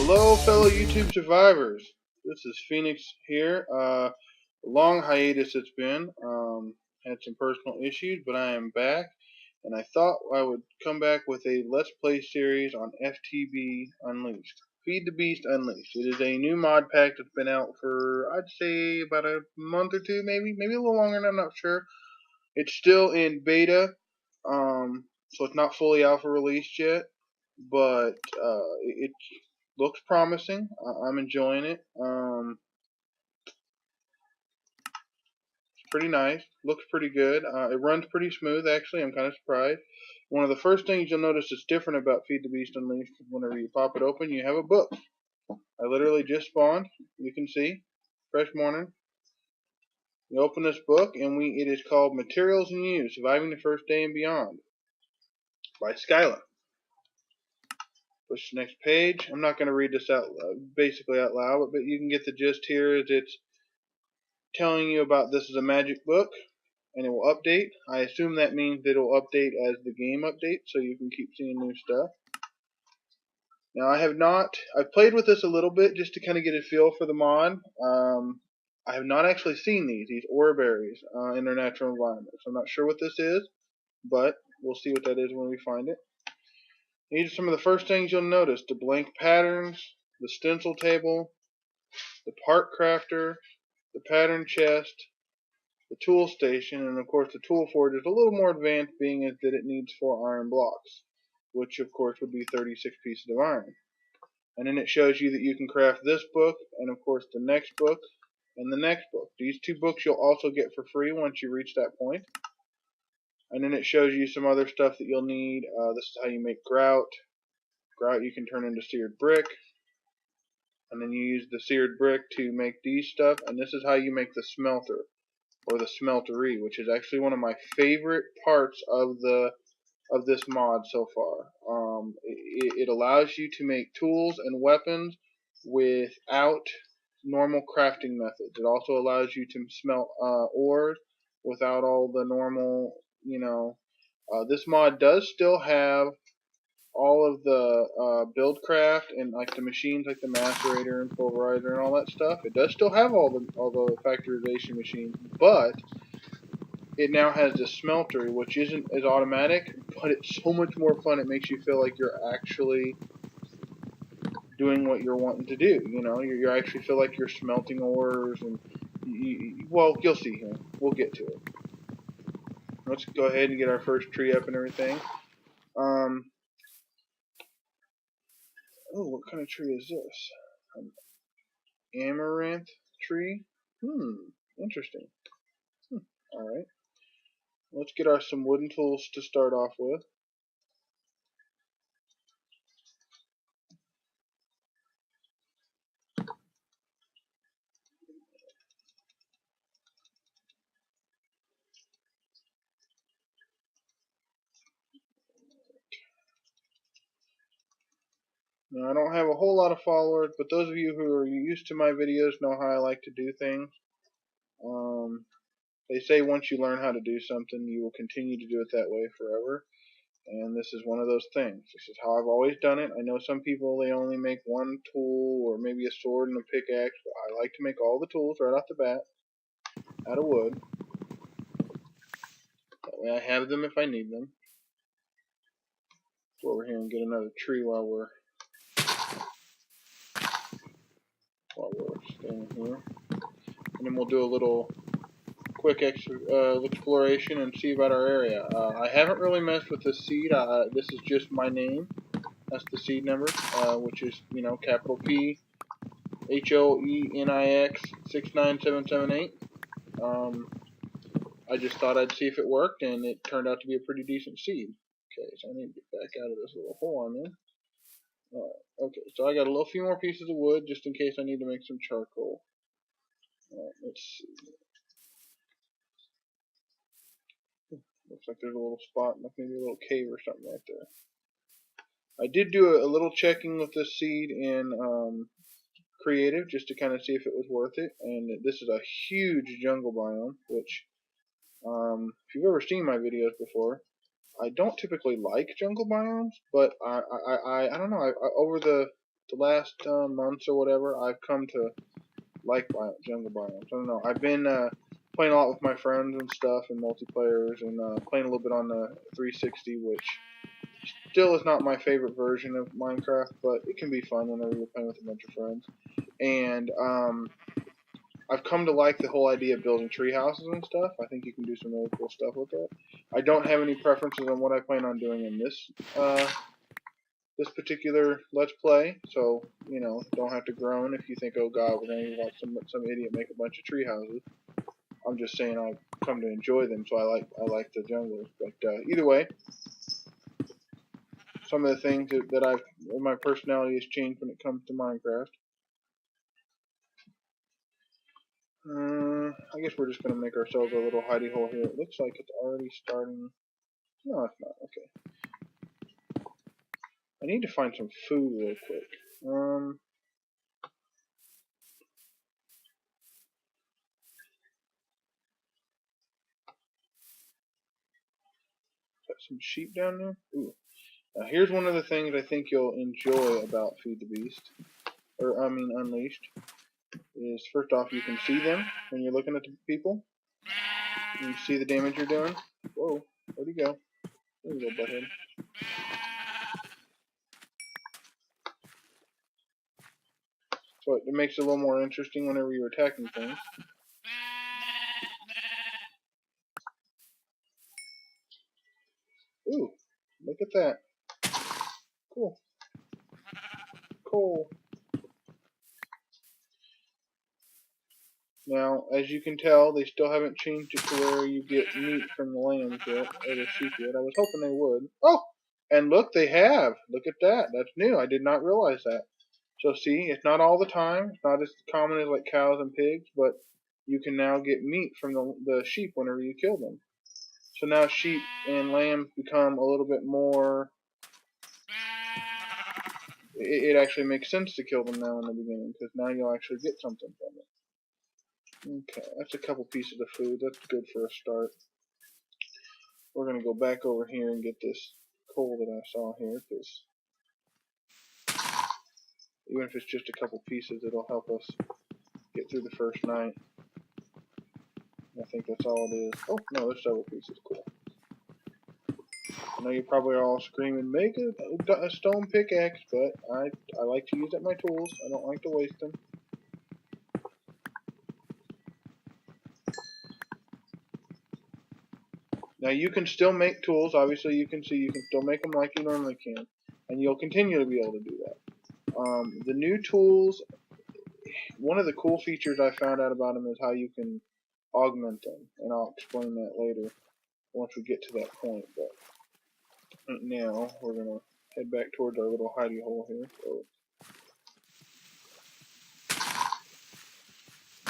Hello, fellow YouTube survivors. This is Phoenix here. A long hiatus it's been. Had some personal issues, but I am back, and I thought I would come back with a Let's Play series on FTB Unleashed. Feed the Beast Unleashed. It is a new mod pack that's been out for, I'd say, about a month or two, maybe a little longer, and I'm not sure. It's still in beta, so it's not fully alpha released yet, but it looks promising. I'm enjoying it. It's pretty nice. Looks pretty good. It runs pretty smooth, actually. I'm kind of surprised. One of the first things you'll notice that's different about Feed the Beast Unleashed, whenever you pop it open, you have a book. I literally just spawned. You can see. Fresh morning. You open this book, and it is called Materials in Use, Surviving the First Day and Beyond by Skyla. Push the next page. I'm not going to read this basically out loud, but you can get the gist here. It's telling you about this is a magic book, and it will update. I assume that means that it will update as the game updates, so you can keep seeing new stuff. Now, I've played with this a little bit just to kind of get a feel for the mod. I have not actually seen these aura berries in their natural environment, so I'm not sure what this is, but we'll see what that is when we find it. These are some of the first things you'll notice: the blank patterns, the stencil table, the part crafter, the pattern chest, the tool station, and of course the tool forge is a little more advanced, being as that it needs 4 iron blocks, which of course would be 36 pieces of iron. And then it shows you that you can craft this book, and of course the next book, and the next book. These 2 books you'll also get for free once you reach that point. And then it shows you some other stuff that you'll need. This is how you make grout. Grout you can turn into seared brick. And then you use the seared brick to make these stuff. And this is how you make the smelter, or the smeltery, which is actually one of my favorite parts of this mod so far. It allows you to make tools and weapons without normal crafting methods. It also allows you to smelt ores without all the normal, this mod does still have all of the buildcraft and like the machines, like the macerator and pulverizer and all that stuff. It does still have all the factorization machines, but it now has the smelter, which isn't as automatic, but it's so much more fun. It makes you feel like you're actually doing what you're wanting to do. You actually feel like you're smelting ores, and well, you'll see here. We'll get to it. Let's go ahead and get our first tree up and everything. Oh, what kind of tree is this? An amaranth tree? Interesting. Alright. Let's get some wooden tools to start off with. Now, I don't have a whole lot of followers, but those of you who are used to my videos know how I like to do things. They say once you learn how to do something, you will continue to do it that way forever. And this is one of those things. This is how I've always done it. I know some people, they only make one tool or maybe a sword and a pickaxe, but I like to make all the tools right off the bat out of wood. That way I have them if I need them. Let's go over here and get another tree while we're staying here. And then we'll do a little quick exploration and see about our area. I haven't really messed with this seed. This is just my name. That's the seed number, which is, capital P HOENIX 69778. I just thought I'd see if it worked, and it turned out to be a pretty decent seed. Okay, so I need to get back out of this little hole I'm in. Okay, so I got a few more pieces of wood just in case I need to make some charcoal. Let's see. Looks like there's a little spot, like maybe a little cave or something right there. I did do a little checking with this seed in creative just to kind of see if it was worth it. And this is a huge jungle biome, which if you've ever seen my videos before, I don't typically like jungle biomes, but I don't know. Over the the last months or whatever, I've come to like jungle biomes. I don't know. I've been playing a lot with my friends and stuff and multiplayers, and playing a little bit on the 360, which still is not my favorite version of Minecraft, but it can be fun whenever you're playing with a bunch of friends. And I've come to like the whole idea of building tree houses and stuff. I think you can do some really cool stuff with it. I don't have any preferences on what I plan on doing in this particular Let's Play, so, you know, don't have to groan if you think, oh god, we're going to watch some idiot make a bunch of tree houses. I'm just saying I've come to enjoy them, so I like the jungles. But either way, some of the things that my personality has changed when it comes to Minecraft. I guess we're just going to make ourselves a little hidey hole here. It looks like it's already starting. No, it's not. Okay. I need to find some food real quick. Got some sheep down there. Ooh. Now here's one of the things I think you'll enjoy about Feed the Beast, or I mean Unleashed, is first off you can see them when you're looking at the people. You see the damage you're doing. Whoa, where'd he go? There you go, butthead. So it makes it a little more interesting whenever you're attacking things. Ooh, look at that. Cool. Cool. Now, as you can tell, they still haven't changed it to where you get meat from the lambs yet, or the sheep yet. I was hoping they would. Oh! And look, they have. Look at that. That's new. I did not realize that. So see, it's not all the time. It's not as common as like cows and pigs, but you can now get meat from the sheep whenever you kill them. So now sheep and lambs become a little bit more. It actually makes sense to kill them now in the beginning, because now you'll actually get something from it. Okay, that's a couple pieces of food. That's good for a start. We're going to go back over here and get this coal that I saw here, because even if it's just a couple pieces, it'll help us get through the first night. I think that's all it is. Oh, no, there's several pieces. Cool. I know you probably are all screaming, make a stone pickaxe, but I like to use up my tools. I don't like to waste them. Now you can still make tools. Obviously, you can see you can still make them like you normally can, and you'll continue to be able to do that. The new tools, one of the cool features I found out about them is how you can augment them, and I'll explain that later once we get to that point. But right now, we're gonna head back towards our little hidey hole here. So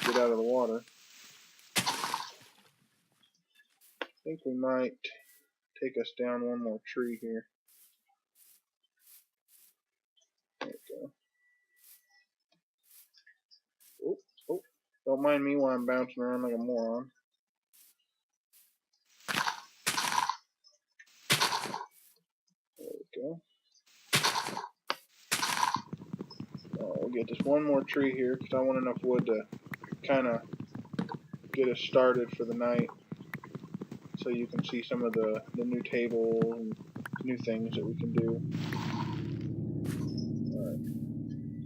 get out of the water. I think we might take us down one more tree here. There we go. Oh, oh. Don't mind me while I'm bouncing around like a moron. There we go. We'll get this one more tree here because I want enough wood to kind of get us started for the night, so you can see some of the new tables and new things that we can do. Alright.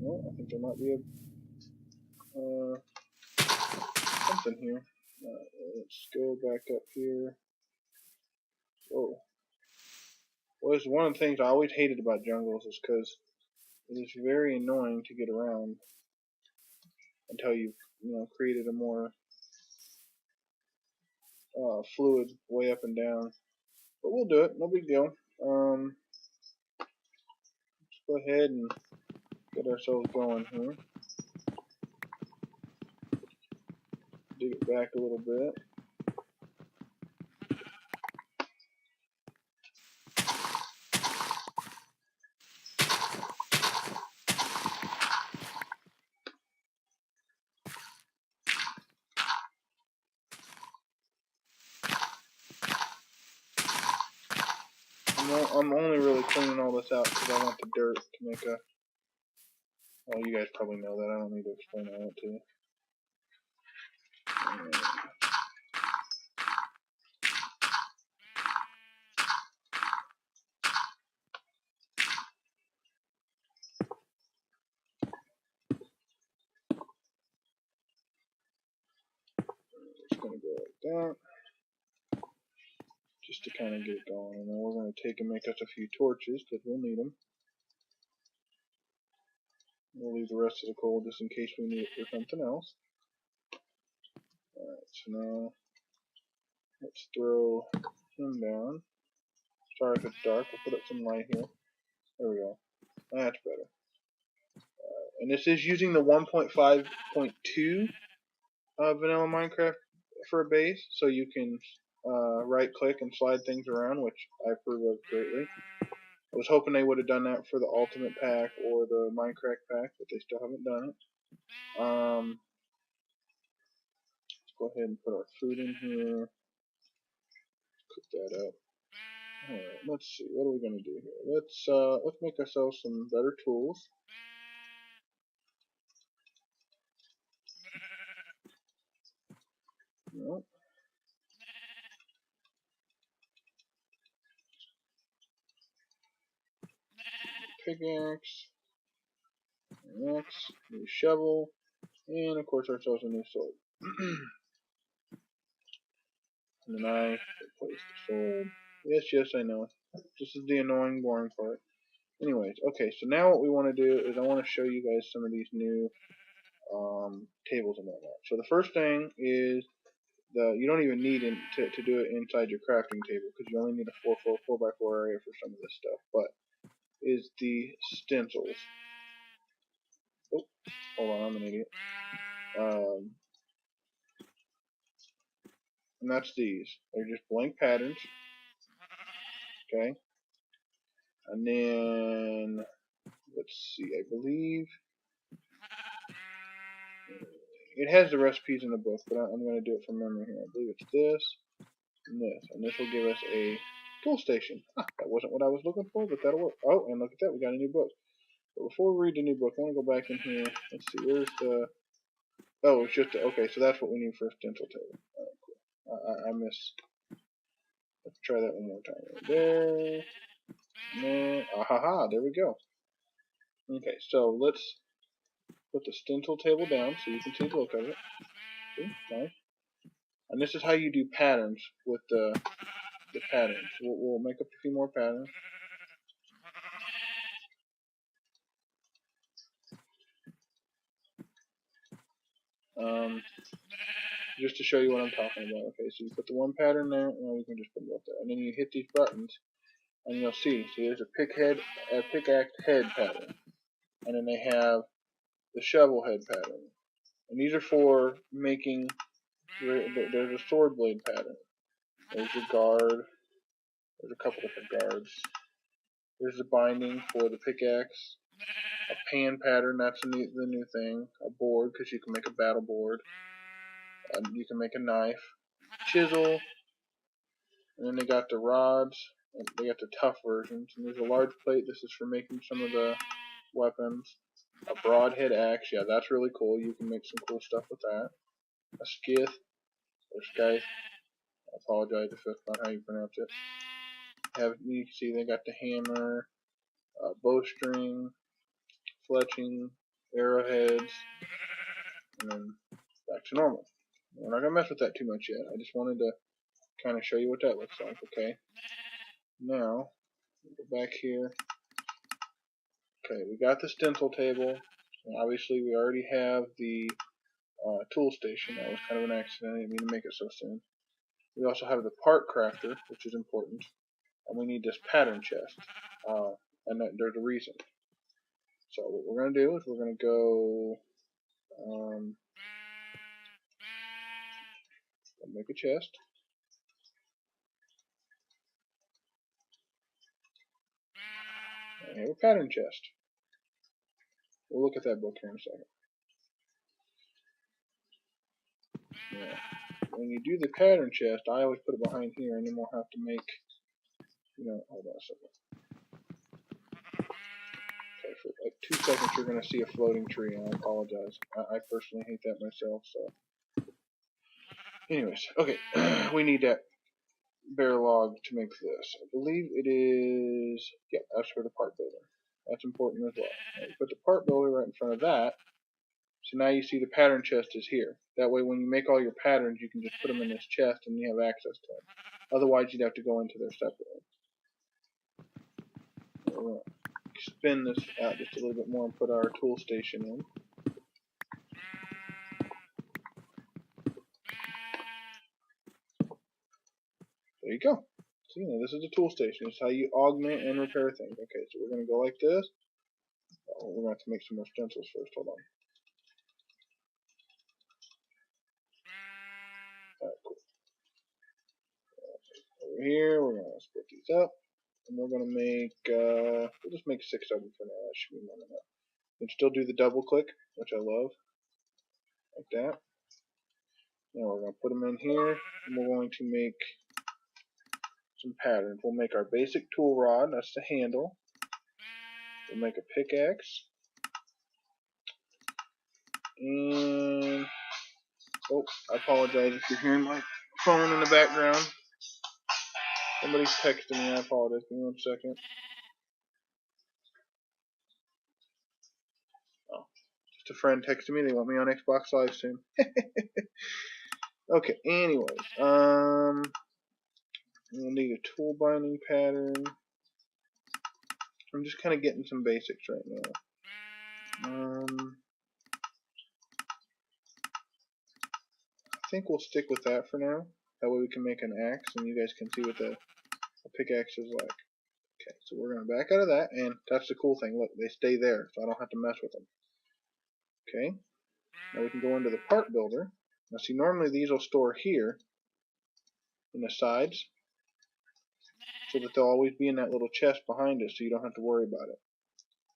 Well, I think there might be something here. Let's go back up here. Whoa. Well, it's one of the things I always hated about jungles is because it is very annoying to get around until you've created a more fluid way up and down. But we'll do it. No big deal. Let's go ahead and get ourselves going here. Dig it back a little bit. I'm only really cleaning all this out because I want the dirt to make a Well, you guys probably know that. I don't need to explain all that to you. It's going to go like that, just to kind of get it going. And then we're going to take and make us a few torches, because we'll need them. We'll leave the rest of the coal just in case we need it for something else. Alright, so now let's throw him down. Sorry if it's dark, we'll put up some light here. There we go. That's better. And this is using the 1.5.2 vanilla Minecraft for a base, so you can right click and slide things around, which I approve of greatly. I was hoping they would have done that for the Ultimate Pack or the Minecraft Pack, but they still haven't done it. Let's go ahead and put our food in here. Cook that up. Alright, let's see, what are we going to do here? Let's make ourselves some better tools. Nope. Pickaxe, axe, new shovel, and of course ourselves a new sword. And the knife, replace the sword. Yes, I know. This is the annoying, boring part. Anyways, okay, so now what we want to do is I want to show you guys some of these new tables and whatnot. So the first thing is you don't even need to do it inside your crafting table, because you only need a 4x4 area for some of this stuff. But is the stencils. Oh, hold on, I'm an idiot. And that's these. They're just blank patterns. Okay. And then let's see. I believe it has the recipes in the book, but I'm going to do it from memory here. I believe it's this and this, and this will give us a tool station. That wasn't what I was looking for, but that'll work. Oh, and look at that, we got a new book. But before we read the new book, I want to go back in here. Let's see, where's the... Oh, it's just... Okay, so that's what we need for a stencil table. Alright, cool. I missed... Let's try that one more time. Right there. And ahaha, there we go. Okay, so let's put the stencil table down so you can see the look of it. See, nice. And this is how you do patterns with the patterns. We'll make up a few more patterns. Just to show you what I'm talking about. Okay, so you put the one pattern there, and you can just put it up there. And then you hit these buttons, and you'll see. See, there's a pickaxe head pattern. And then they have the shovel head pattern. And these are for making, there's a sword blade pattern. There's your guard. There's a couple different guards. There's the binding for the pickaxe. A pan pattern, that's the new thing. A board, because you can make a battle board. You can make a knife. Chisel. And then they got the rods. And they got the tough versions. And there's a large plate. This is for making some of the weapons. A broadhead axe. Yeah, that's really cool. You can make some cool stuff with that. A skith. Or scythe. I apologize if that's not how you pronounce it. You can see they got the hammer. Bowstring. Fletching. Arrowheads. And then back to normal. We're not going to mess with that too much yet. I just wanted to kind of show you what that looks like, okay? Now, go back here. Okay, we got the stencil table. And obviously, we already have the tool station. That was kind of an accident. I didn't mean to make it so soon. We also have the part crafter, which is important. And we need this pattern chest. And there's a reason. So what we're going to do is we're going to go... make a chest. And have a pattern chest. We'll look at that book here in a second. Yeah. When you do the pattern chest, I always put it behind here, and then we'll have to make, hold on a second. Okay, for like 2 seconds you're going to see a floating tree, and I apologize. I personally hate that myself, so. Anyways, okay, we need that bare log to make this. I believe it is, yeah, that's for the part builder. That's important as well. Now, you put the part builder right in front of that, so now you see the pattern chest is here. That way when you make all your patterns, you can just put them in this chest and you have access to them. Otherwise, you'd have to go into there separately. We're going to spin this out just a little bit more and put our tool station in. There you go. So, this is the tool station. It's how you augment and repair things. Okay, so we're going to go like this. Oh, we're going to have to make some more stencils first. Hold on. Alright, cool. Over here, we're going to split these up. And we're going to make, we'll just make 6 of them for now. That should be more than enough. You can still do the double click, which I love. Like that. Now we're going to put them in here. And we're going to make some patterns. We'll make our basic tool rod. That's the handle. We'll make a pickaxe. And, oh, I apologize if you're hearing my phone in the background. Somebody's texting me. I apologize. Give me 1 second. Oh, just a friend texted me. They want me on Xbox Live soon. Okay, anyways. We'll need a tool binding pattern. I'm just kind of getting some basics right now. I think we'll stick with that for now. That way we can make an axe and you guys can see what the pickaxe is like. Okay, so we're going to back out of that, and that's the cool thing. Look, they stay there, so I don't have to mess with them. Okay, now we can go into the part builder. Now see, normally these will store here in the sides, so that they'll always be in that little chest behind us, so you don't have to worry about it.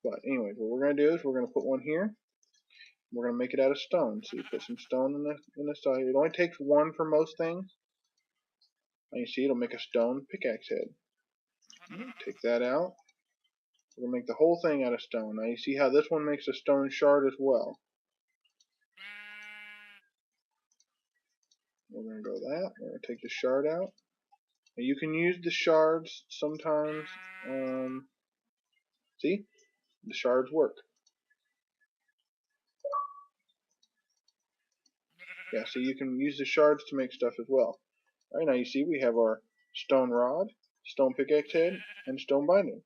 But anyways, what we're going to do is we're going to put one here. We're going to make it out of stone. So you put some stone in the side. It only takes 1 for most things. And you see, it'll make a stone pickaxe head. Take that out. We're going to make the whole thing out of stone. Now you see how this one makes a stone shard as well. We're going to go that. We're going to take the shard out. Now you can use the shards sometimes. See? The shards work. Yeah, so you can use the shards to make stuff as well. Alright, now you see we have our stone rod, stone pickaxe head, and stone binding.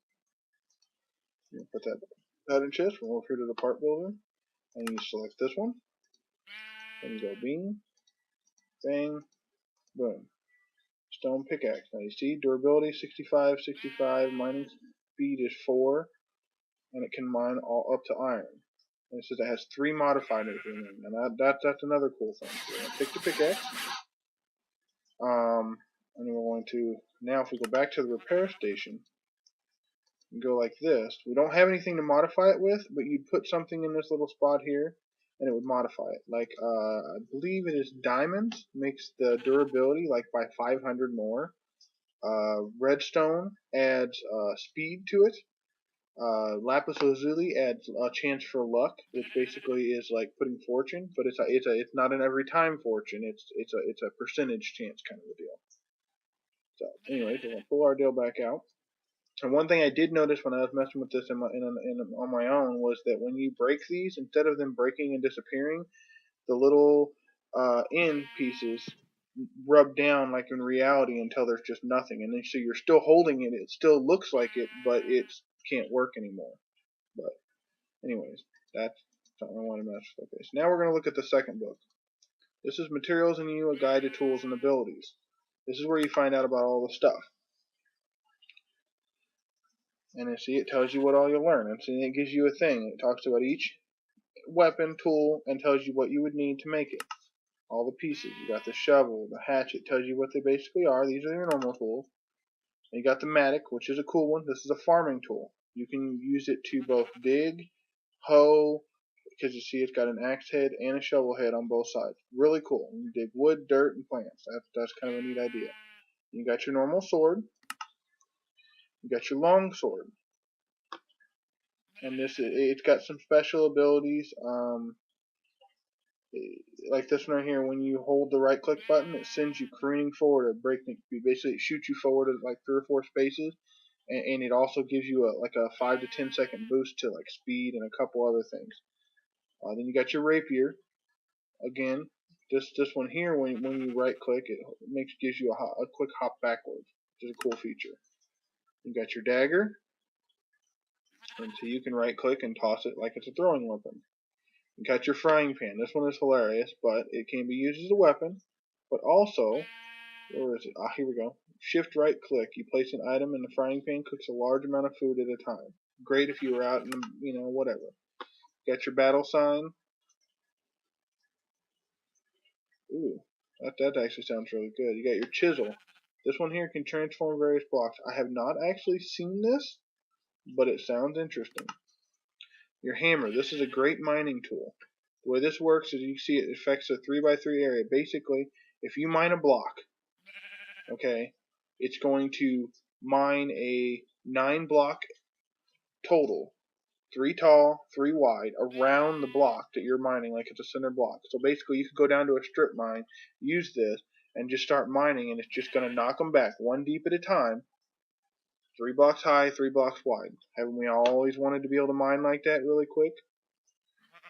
You put that pattern chest, we'll over here to the part builder, and you select this one. Then you go bing, bang, boom. Stone pickaxe. Now you see durability 65, 65, mining speed is 4, and it can mine all up to iron. And it says it has 3 modifiers remaining, and that's another cool thing. So we're going to take the pickaxe, and we're going to, now if we go back to the repair station, and go like this, we don't have anything to modify it with, but you'd put something in this little spot here, and it would modify it. Like, I believe it is diamonds, makes the durability like by 500 more. Redstone adds speed to it. Lapis lazuli adds a chance for luck, which basically is like putting fortune, but it's not an every time fortune. It's a percentage chance kind of a deal. So, anyways, we're gonna pull our deal back out. And one thing I did notice when I was messing with this on my own was that when you break these, instead of them breaking and disappearing, the little end pieces rub down like in reality until there's just nothing. And then so you're still holding it. It still looks like it, but it can't work anymore. But anyways, that's something I want to mess with. Okay, so now we're going to look at the second book. This is Materials in You, A Guide to Tools and Abilities. This is where you find out about all the stuff. And you see, it tells you what all you'll learn. And see, it gives you a thing. It talks about each weapon, tool, and tells you what you would need to make it. All the pieces. You got the shovel, the hatchet, tells you what they basically are. These are your normal tools. And you got the mattock, which is a cool one. This is a farming tool. You can use it to both dig, hoe, because you see it's got an axe head and a shovel head on both sides. Really cool. You dig wood, dirt, and plants. That's kind of a neat idea. You got your normal sword. You got your long sword. and it's got some special abilities. Like this one right here, when you hold the right click button, it sends you careening forward at breakneck speed. Basically, it shoots you forward at like 3 or 4 spaces, and it also gives you a 5 to 10 second boost to like speed and a couple other things. Then you got your rapier. Again, this one here, when you right click, it gives you a quick hop backwards, which is a cool feature. You got your dagger, and so you can right click and toss it like it's a throwing weapon. You got your frying pan. This one is hilarious, but it can be used as a weapon. But also, where is it? Ah, here we go. Shift right click. You place an item in the frying pan, cooks a large amount of food at a time. Great if you were out in the, whatever. Got your battle sign. Ooh, that actually sounds really good. You got your chisel. This one here can transform various blocks. I have not actually seen this, but it sounds interesting. Your hammer. This is a great mining tool. The way this works is you see it affects a 3x3 area. Basically, if you mine a block, okay, it's going to mine a 9 block total, 3 tall, 3 wide, around the block that you're mining, like it's a center block. So basically, you could go down to a strip mine, use this, and just start mining, and it's just going to knock them back one deep at a time, 3 blocks high, 3 blocks wide. Haven't we always wanted to be able to mine like that really quick?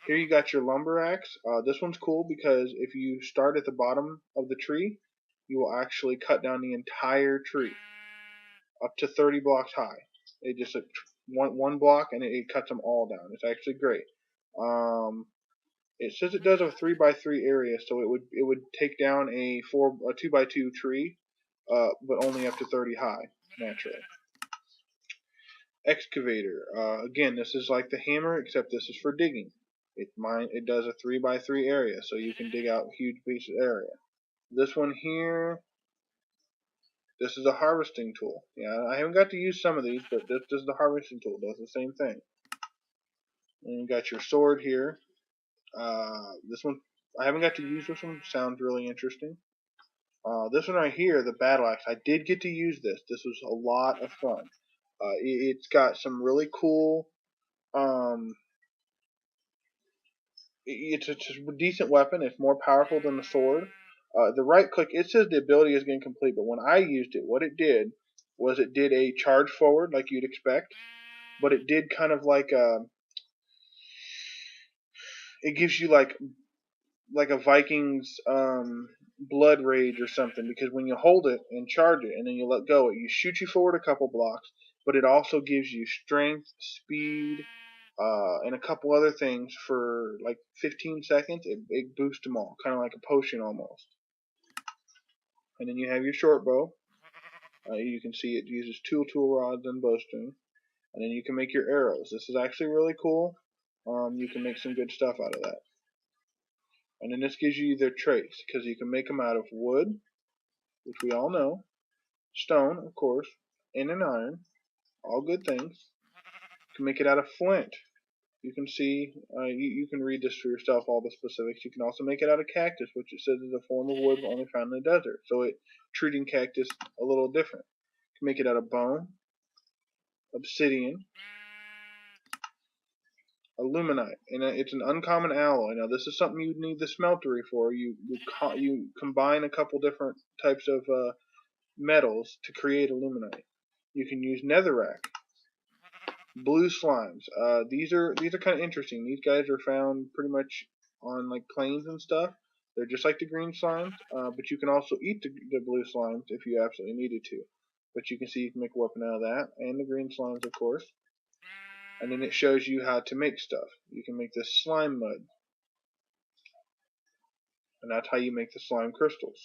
Here you got your lumber axe. This one's cool because if you start at the bottom of the tree, you will actually cut down the entire tree, up to 30 blocks high. It just one block and it cuts them all down. It's actually great. It says it does a 3x3 area, so it would take down a 2x2 tree, but only up to 30 high naturally. Excavator. Again, this is like the hammer, except this is for digging. It does a 3x3 area, so you can dig out huge pieces of area. This one here, this is a harvesting tool. Yeah, I haven't got to use some of these, but this is the harvesting tool. It does the same thing. And you got your sword here. This one, I haven't got to use this one. Sounds really interesting. This one right here, the battle axe. I did get to use this. This was a lot of fun. It's got some really cool. It's a decent weapon. It's more powerful than the sword. The right click, it says the ability is getting complete, but when I used it, what it did was it did a charge forward like you'd expect, but it did kind of like it gives you like a Viking's blood rage or something, because when you hold it and charge it and then you let go, it shoots you forward a couple blocks, but it also gives you strength, speed, and a couple other things for like 15 seconds. It boosts them all, kind of like a potion almost. And then you have your short bow. You can see it uses tool rods and bowstring. And then you can make your arrows. This is actually really cool. You can make some good stuff out of that. And then this gives you their traits, because you can make them out of wood, which we all know, stone, of course, and an iron. All good things. You can make it out of flint. You can see, you can read this for yourself, all the specifics. You can also make it out of cactus, which it says is a form of wood only found in the desert. So treating cactus a little different. You can make it out of bone, obsidian, aluminite, and it's an uncommon alloy. Now this is something you'd need the smeltery for. You combine a couple different types of metals to create aluminite. You can use netherrack. Blue slimes. These are kind of interesting. These guys are found pretty much on like plains and stuff. They're just like the green slimes, but you can also eat the blue slimes if you absolutely needed to. But you can see you can make a weapon out of that, and the green slimes, of course. And then it shows you how to make stuff. You can make this slime mud, and that's how you make the slime crystals.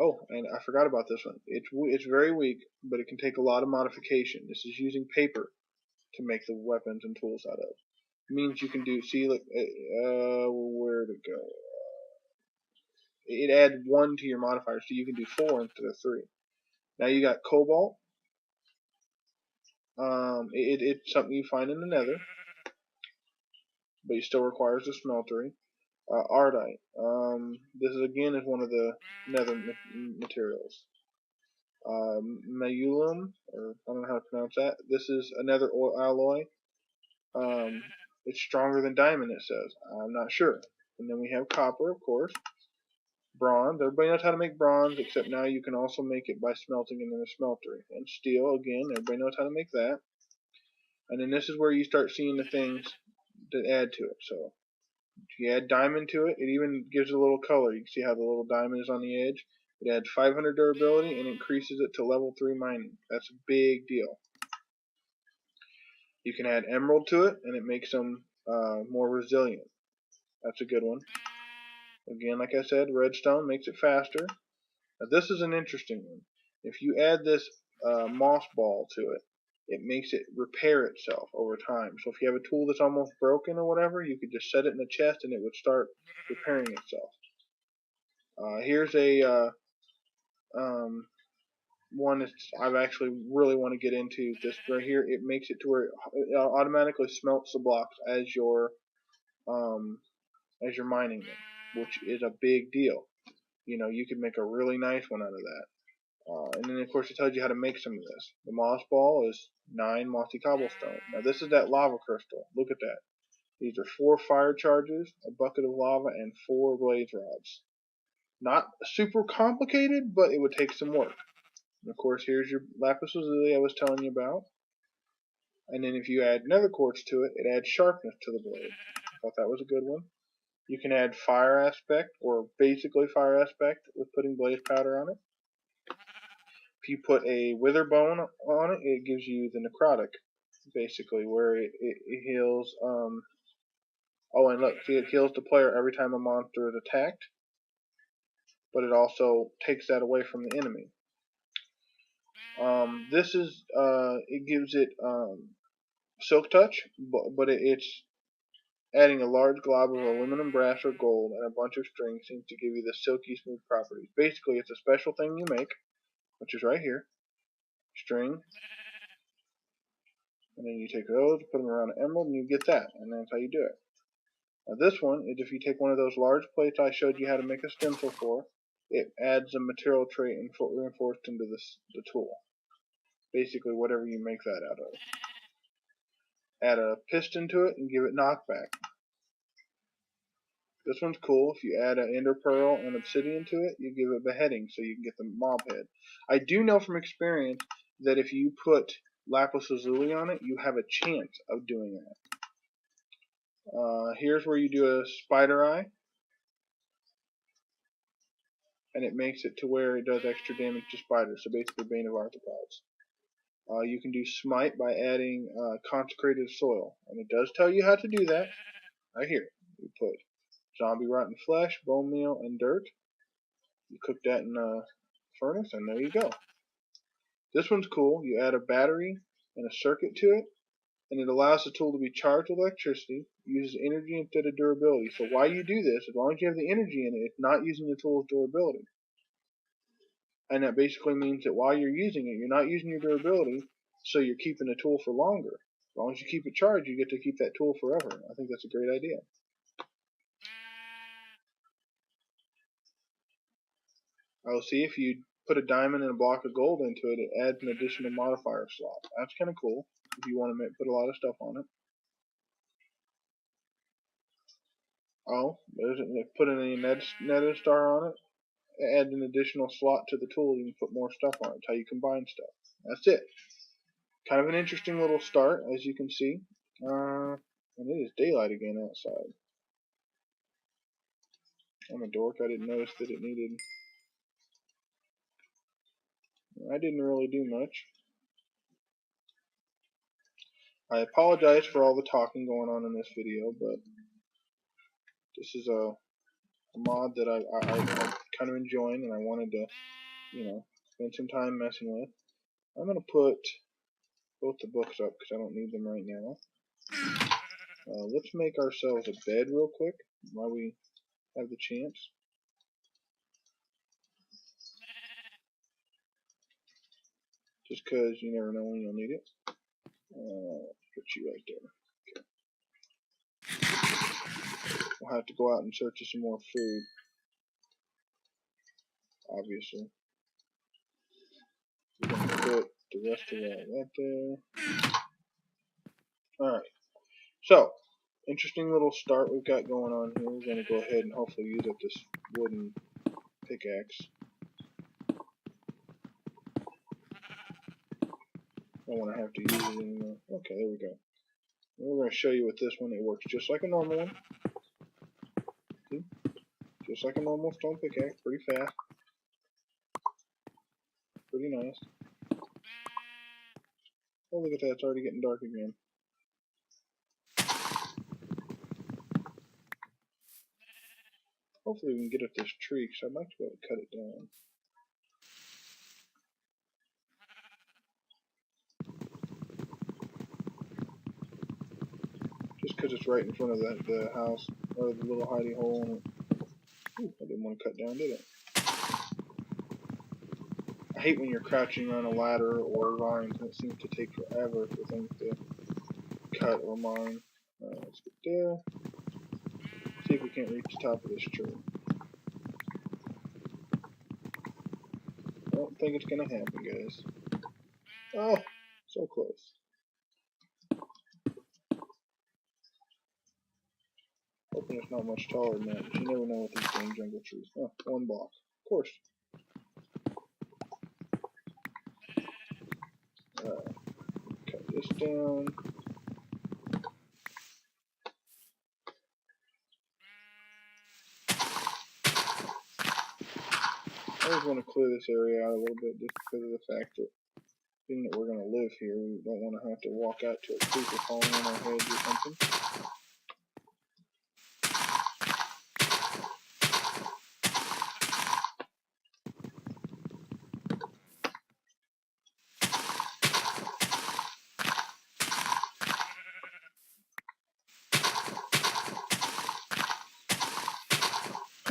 Oh, and I forgot about this one. It's very weak, but it can take a lot of modification. This is using paper to make the weapons and tools out of. It means you can do, see, look, where'd it go? It adds 1 to your modifier, so you can do 4 instead of 3. Now you got cobalt. It's something you find in the nether, but it still requires a smeltery. Ardite. This is again one of the nether materials. Mayulum, or I don't know how to pronounce that. This is another alloy. It's stronger than diamond, it says. I'm not sure. And then we have copper, of course. Bronze. Everybody knows how to make bronze, except now you can also make it by smelting it in a smelter. And steel, again, everybody knows how to make that. And then this is where you start seeing the things that add to it. So if you add diamond to it, it even gives it a little color. You can see how the little diamond is on the edge. It adds 500 durability and increases it to level 3 mining. That's a big deal. You can add emerald to it, and it makes them more resilient. That's a good one. Again, like I said, redstone makes it faster. Now this is an interesting one. If you add this moss ball to it, it makes it repair itself over time. So if you have a tool that's almost broken or whatever, you could just set it in a chest and it would start repairing itself. Here's a one that I've actually really want to get into. This right here, it makes it to where it automatically smelts the blocks as you're mining them, which is a big deal. You know, you could make a really nice one out of that. And then of course it tells you how to make some of this. The moss ball is 9 mossy cobblestone. Now this is that lava crystal. Look at that. These are 4 fire charges, a bucket of lava, and 4 blaze rods. Not super complicated, but it would take some work. And of course here's your lapis lazuli I was telling you about. And then if you add nether quartz to it, it adds sharpness to the blade. I thought that was a good one. You can add fire aspect, or basically fire aspect, with putting blaze powder on it. If you put a wither bone on it, it gives you the necrotic, basically, where it heals. Oh, and look, see, it heals the player every time a monster is attacked, but it also takes that away from the enemy. This is, it gives it silk touch, but it's adding a large glob of aluminum, brass, or gold, and a bunch of string seems to give you the silky smooth properties. Basically, it's a special thing you make, which is right here. String. And then you take those, put them around an emerald, and you get that. And that's how you do it. Now this one is if you take one of those large plates I showed you how to make a stencil for, it adds a material trait and reinforced into the tool. Basically whatever you make that out of. Add a piston to it and give it knockback. This one's cool. If you add an ender pearl and obsidian to it, you give it beheading so you can get the mob head. I do know from experience that if you put lapis lazuli on it, you have a chance of doing that. Here's where you do a spider eye, and it makes it to where it does extra damage to spiders, so basically Bane of Arthropods. You can do smite by adding consecrated soil, and it does tell you how to do that. Right here, you put zombie rotten flesh, bone meal, and dirt. You cook that in a furnace, and there you go. This one's cool. You add a battery and a circuit to it, and it allows the tool to be charged with electricity. It uses energy instead of durability. So while you do this, as long as you have the energy in it, it's not using the tool's durability. And that basically means that while you're using it, you're not using your durability, so you're keeping the tool for longer. As long as you keep it charged, you get to keep that tool forever. I think that's a great idea. Oh, see, if you put a diamond and a block of gold into it, it adds an additional modifier slot. That's kind of cool if you want to put a lot of stuff on it. Oh, putting a nether star on it. Add an additional slot to the tool. You can put more stuff on it. It's how you combine stuff. That's it. Kind of an interesting little start, as you can see. And it is daylight again outside. I'm a dork. I didn't notice that it needed. I didn't really do much. I apologize for all the talking going on in this video, but this is a mod that I'm kind of enjoying, and I wanted to, spend some time messing with. I'm going to put both the books up because I don't need them right now. Let's make ourselves a bed real quick while we have the chance. Just because you never know when you'll need it. Put you right there. Okay. We'll have to go out and search for some more food. Obviously. the rest of that there. Alright, so interesting little start we've got going on here. We're going to go ahead and hopefully use up this wooden pickaxe. I don't want to have to use it anymore. Okay, there we go. And we're going to show you with this one. It works just like a normal one. See? Just like a normal stone pickaxe. Pretty fast. Pretty nice. Oh, look at that. It's already getting dark again. Hopefully we can get up this tree, because I'd like to be able to cut it down. Just because it's right in front of the house, or the little hidey hole in it. Ooh, I didn't want to cut down, did it? I hate when you're crouching on a ladder or vines, and it seems to take forever for things to cut or mine. Let's get there. See if we can't reach the top of this tree. I don't think it's gonna happen, guys. Oh, so close. Hoping it's not much taller than that, but you never know with these dang jungle trees. Oh, one block. Of course. Cut this down. I always want to clear this area out a little bit just because of the fact that being that we're going to live here, we don't want to have to walk out to a creeper falling on our heads or something.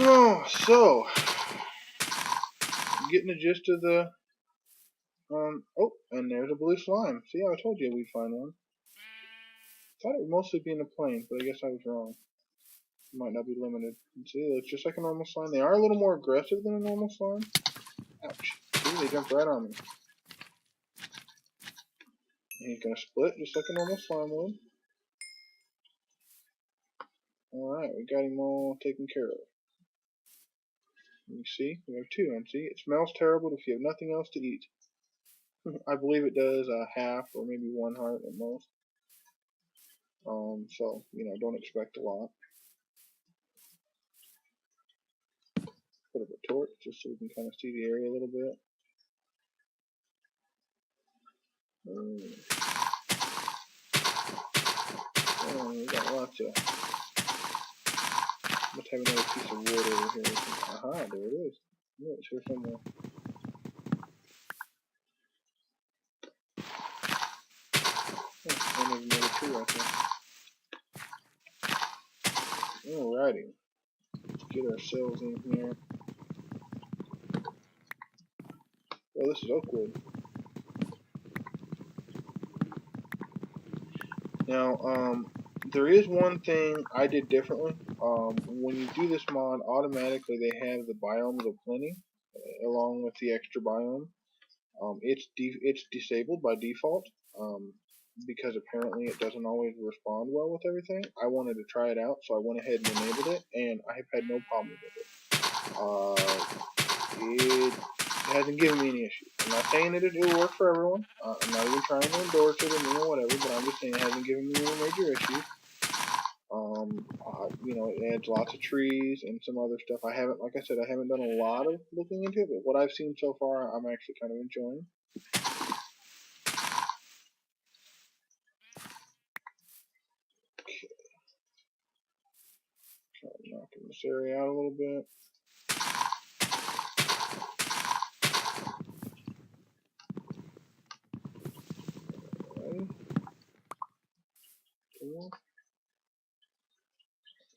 Oh, so getting the gist of the oh, and there's a blue slime. See, I told you we'd find one. Thought it would mostly be in the plains, but I guess I was wrong. It might not be limited. And see, it's just like a normal slime. They are a little more aggressive than a normal slime. Ouch. See, they jumped right on me. And he's gonna split just like a normal slime would. Alright, we got him all taken care of. You see, we have two, and see, it smells terrible if you have nothing else to eat. I believe it does a half or maybe one heart at most. So, you know, don't expect a lot. Put up a torch just so we can kind of see the area a little bit. Oh, we got lots of. Let's have another piece of wood over here. Aha, there it is. Yeah, it's here somewhere. Oh, and there's another tree right there. Alrighty. Let's get ourselves in here. Oh, this is oak wood. Now, there is one thing I did differently. When you do this mod, automatically they have the biomes of plenty, along with the extra biome. It's disabled by default, because apparently it doesn't always respond well with everything. I wanted to try it out, so I went ahead and enabled it, and I have had no problem with it. It hasn't given me any issues. I'm not saying that it'll work for everyone. I'm not even trying to endorse it or whatever, but I'm just saying it hasn't given me any major issues. You know, it adds lots of trees and some other stuff. Like I said, I haven't done a lot of looking into it, but what I've seen so far, I'm actually kind of enjoying. Okay. Try knocking this area out a little bit.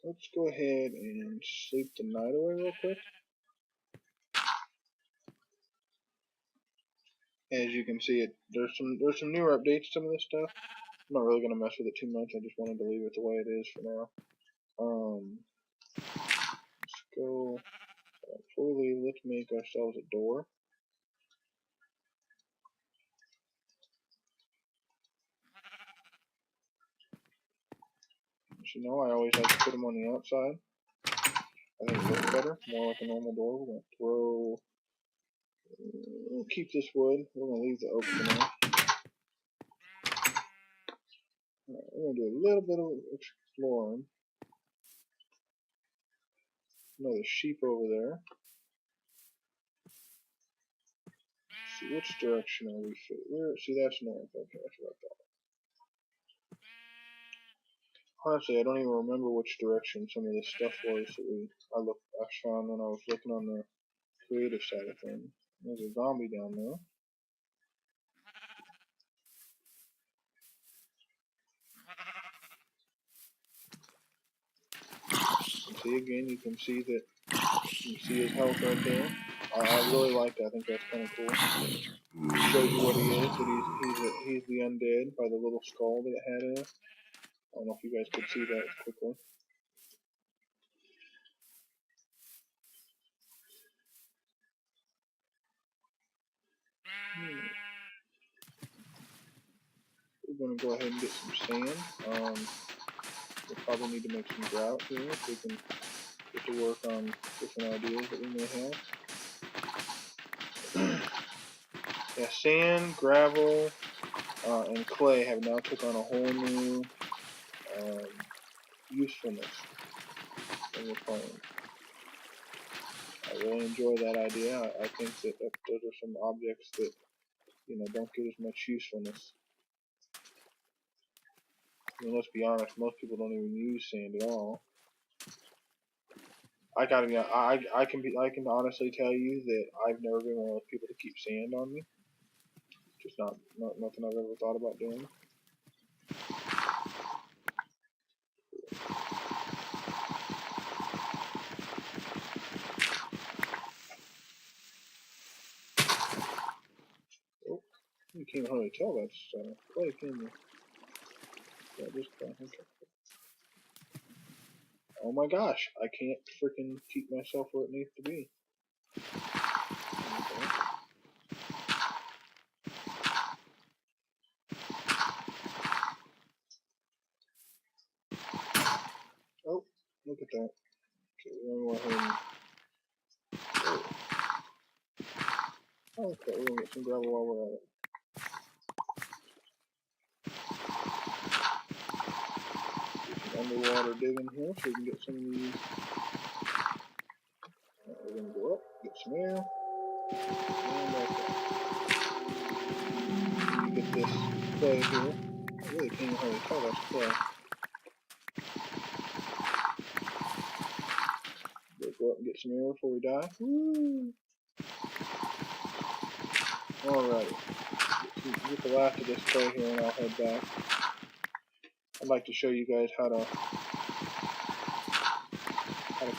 Let's go ahead and sleep the night away real quick. As you can see, there's some newer updates to some of this stuff. I'm not really gonna mess with it too much. I just wanted to leave it the way it is for now. Let's go. Before we leave, let's make ourselves a door. As you know, I always like to put them on the outside. I think it looks better, more like a normal door. We're going to throw. We'll keep this wood. We're going to leave the oak for now. Right, we're going to do a little bit of exploring. Another sheep over there. Let's see, which direction are we? See, that's north. Okay, that's what I thought. Honestly, I don't even remember which direction some of this stuff was that I found when I was looking on the creative side of things. There's a zombie down there. And see again, you can see his health right there. I really like that. I think that's kind of cool. Shows you what he is. That he's the undead by the little skull that it had in it. I don't know if you guys could see that quickly. We're going to go ahead and get some sand. We'll probably need to make some grout here if we can get to work on different ideas that we may have. Yeah, sand, gravel, and clay have now took on a whole new usefulness in the playing. I really enjoy that idea. I think that those are some objects that don't get as much usefulness. I mean, let's be honest, most people don't even use sand at all. I gotta be. I can honestly tell you that I've never been one of those people to keep sand on me. Just nothing I've ever thought about doing. Oh, you can't hardly tell that's clay, can you? Yeah, just okay. Oh my gosh, I can't freaking keep myself where it needs to be. Okay. Oh, look at that. Okay, we're going to go ahead and... Oh, okay, we're going to get some gravel while we're at it. Get some underwater digging here so we can get some of these. We're going to go up, get some air. And back up. Get this clay here. I really can't hardly tell that's clay. We'll go up and get some air before we die. Woo! Alrighty. Get the last of this clay here and I'll head back. I'd like to show you guys how to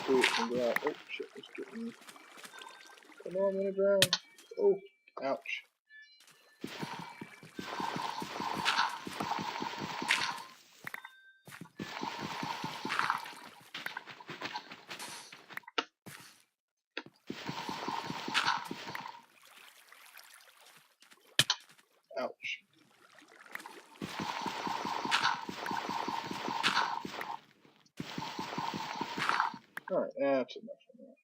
create some grout. Oh shit, it's getting... Come on, I'm gonna drown. Oh, ouch. Ouch. Alright, that's enough for now.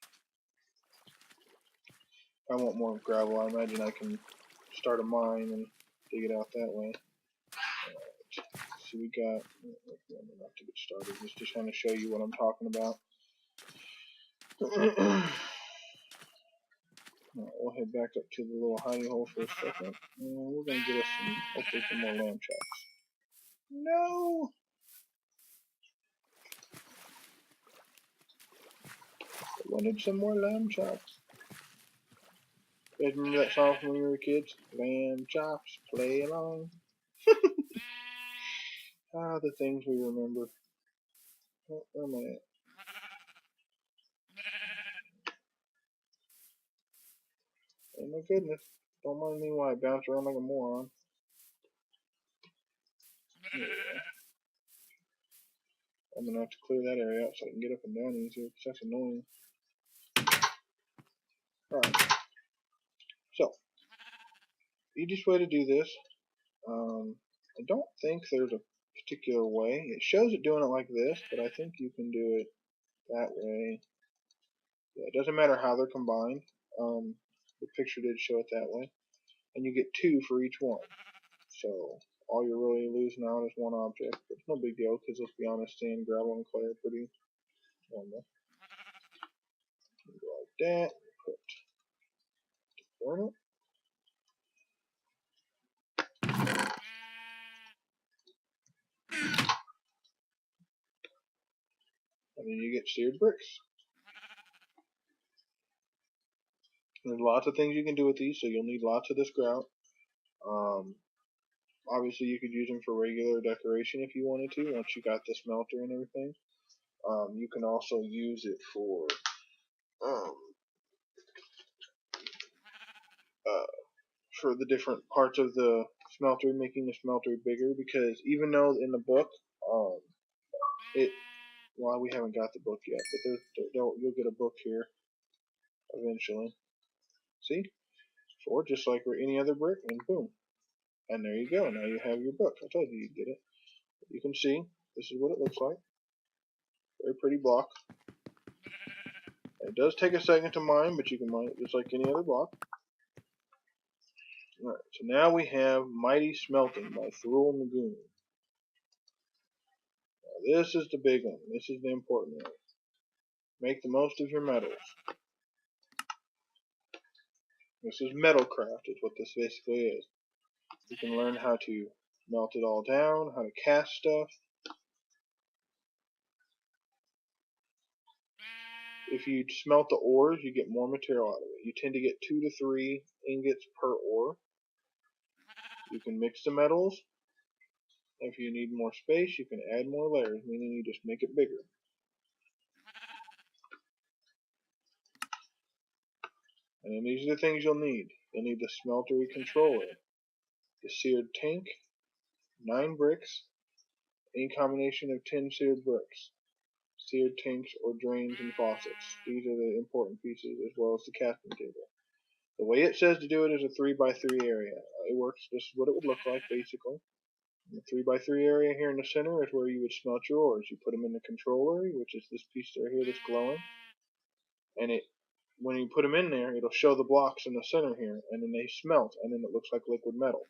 I want more gravel. I imagine I can start a mine and dig it out that way. Alright, so we got... Not to get started, just want to show you what I'm talking about. Alright, we'll head back up to the little hidey hole for a second. And we're going to get us hopefully some more lamb chops. No! I wanted some more lamb chops. You guys remember that song from when we were kids? Lamb chops, play along. Ah, the things we remember. Oh, where am I at? Oh my goodness. Don't mind me while I bounce around like a moron. Yeah. I'm gonna have to clear that area out so I can get up and down easier because that's annoying. Alright. So, easiest way to do this, I don't think there's a particular way. It shows it doing it like this, but I think you can do it that way. Yeah, it doesn't matter how they're combined. The picture did show it that way. And you get 2 for each one. So all you're really losing out is one object, but it's no big deal because let's be honest, sand, gravel, and clay are pretty normal. Go like that. Burn it. And then you get seared bricks. There's lots of things you can do with these, so you'll need lots of this grout. Obviously, you could use them for regular decoration if you wanted to, once you got the smelter and everything. You can also use it for the different parts of the smelter, making the smelter bigger, because even though in the book, well, we haven't got the book yet, but you'll get a book here eventually. See? 4, just like any other brick, and boom. And there you go. Now you have your book. I told you you'd get it. You can see, this is what it looks like. Very pretty block. It does take a second to mine, but you can mine it just like any other block. Alright, so now we have Mighty Smelting by Thruel Nagoon. Now this is the big one. This is the important one. Make the most of your metals. This is Metalcraft, is what this basically is. You can learn how to melt it all down, how to cast stuff. If you smelt the ores, you get more material out of it. You tend to get 2 to 3 ingots per ore. You can mix the metals. If you need more space, you can add more layers, meaning you just make it bigger. And then these are the things you'll need. You'll need the smeltery controller, the seared tank, 9 bricks, any combination of 10 seared bricks, seared tanks or drains and faucets. These are the important pieces, as well as the casting table. The way it says to do it is a 3x3 area. It works, this is what it would look like basically. The 3x3 area here in the center is where you would smelt your ores. You put them in the controller, which is this piece right here that's glowing. And when you put them in there, it'll show the blocks in the center here, and then they smelt, and then it looks like liquid metal.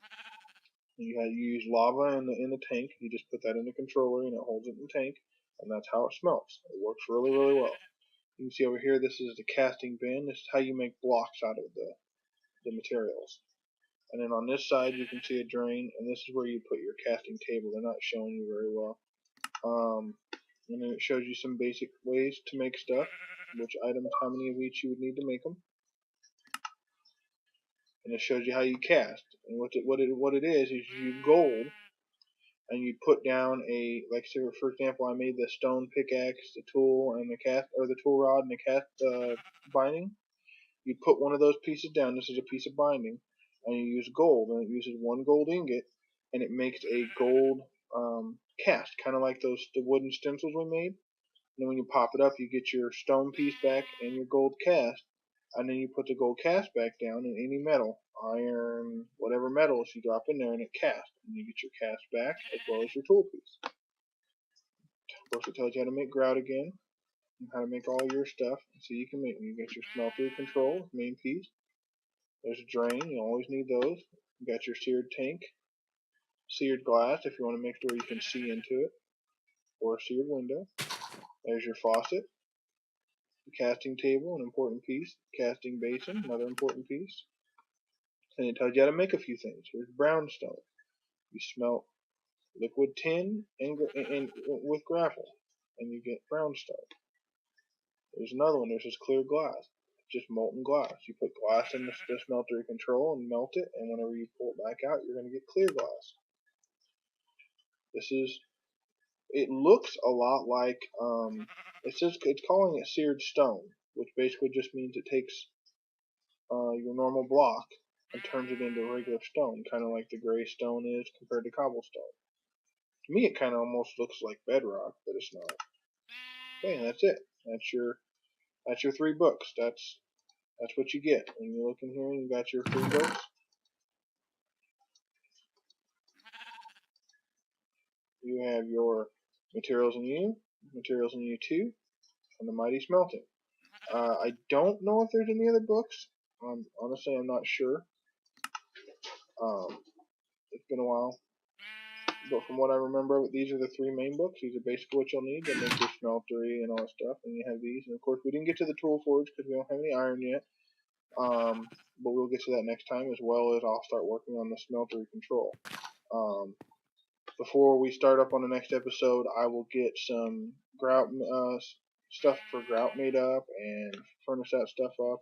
You use lava in the tank. You just put that in the controller, and it holds it in the tank, and that's how it smelts. It works really, really well. You can see over here, this is the casting bin. This is how you make blocks out of the materials. And then on this side, you can see a drain, and this is where you put your casting table. They're not showing you very well. And then it shows you some basic ways to make stuff, which items, how many of each you would need to make them. And it shows you how you cast. And what it is you use gold, and you put down like say for example, I made the stone pickaxe, the tool, and the tool rod and the cast binding. You put one of those pieces down. This is a piece of binding, and you use gold, and it uses 1 gold ingot, and it makes a gold cast, kind of like the wooden stencils we made. And then when you pop it up, you get your stone piece back and your gold cast, and then you put the gold cast back down in any metal, iron, whatever metals you drop in there, and it casts, and you get your cast back as well as your tool piece. Of course, it tells you how to make grout again, and how to make all your stuff. So you get your smelter control, main piece. There's a drain, you always need those. You got your seared tank, seared glass if you want to make sure you can see into it, or a seared window. There's your faucet, the casting table, an important piece, casting basin, another important piece. And it tells you how to make a few things. Here's brownstone. You smelt liquid tin and with gravel, and you get brownstone. There's another one. There's this clear glass. Just molten glass. You put glass in the smelter control and melt it, and whenever you pull it back out, you're going to get clear glass. It looks a lot like, it's calling it seared stone, which basically just means it takes your normal block and turns it into regular stone, kind of like the gray stone is compared to cobblestone. To me, it kind of almost looks like bedrock, but it's not. Okay, that's it. That's your 3 books. That's what you get when you look in here and you got your 3 books. you have your Materials in You, Materials in You 2, and the Mighty Smelting. I don't know if there's any other books. Honestly, I'm not sure. It's been a while. But from what I remember, these are the three main books. These are basically what you'll need to make your smeltery and all that stuff. And you have these. And of course, we didn't get to the tool forge because we don't have any iron yet. But we'll get to that next time, as well as I'll start working on the smeltery control. Before we start up on the next episode, I will get some grout stuff for grout made up and furnish that stuff up.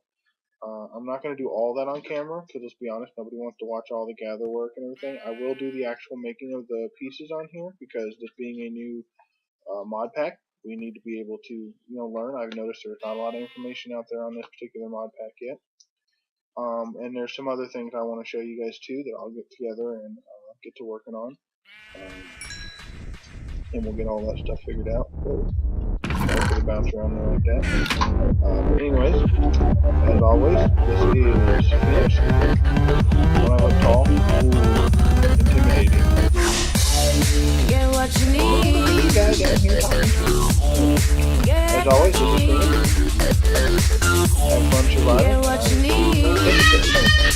I'm not going to do all that on camera because, let's be honest, nobody wants to watch all the gather work and everything. I will do the actual making of the pieces on here because this being a new mod pack, we need to be able to learn. I've noticed there's not a lot of information out there on this particular mod pack yet. And there's some other things I want to show you guys too that I'll get together and get to working on. And we'll get all that stuff figured out. Hopefully bounce around there like that. But anyways, as always, this is Phoenix. When I look tall, intimidating. Get what you need. You guys down here talking to. As always, this is Phoenix. Have fun surviving. Get what you need.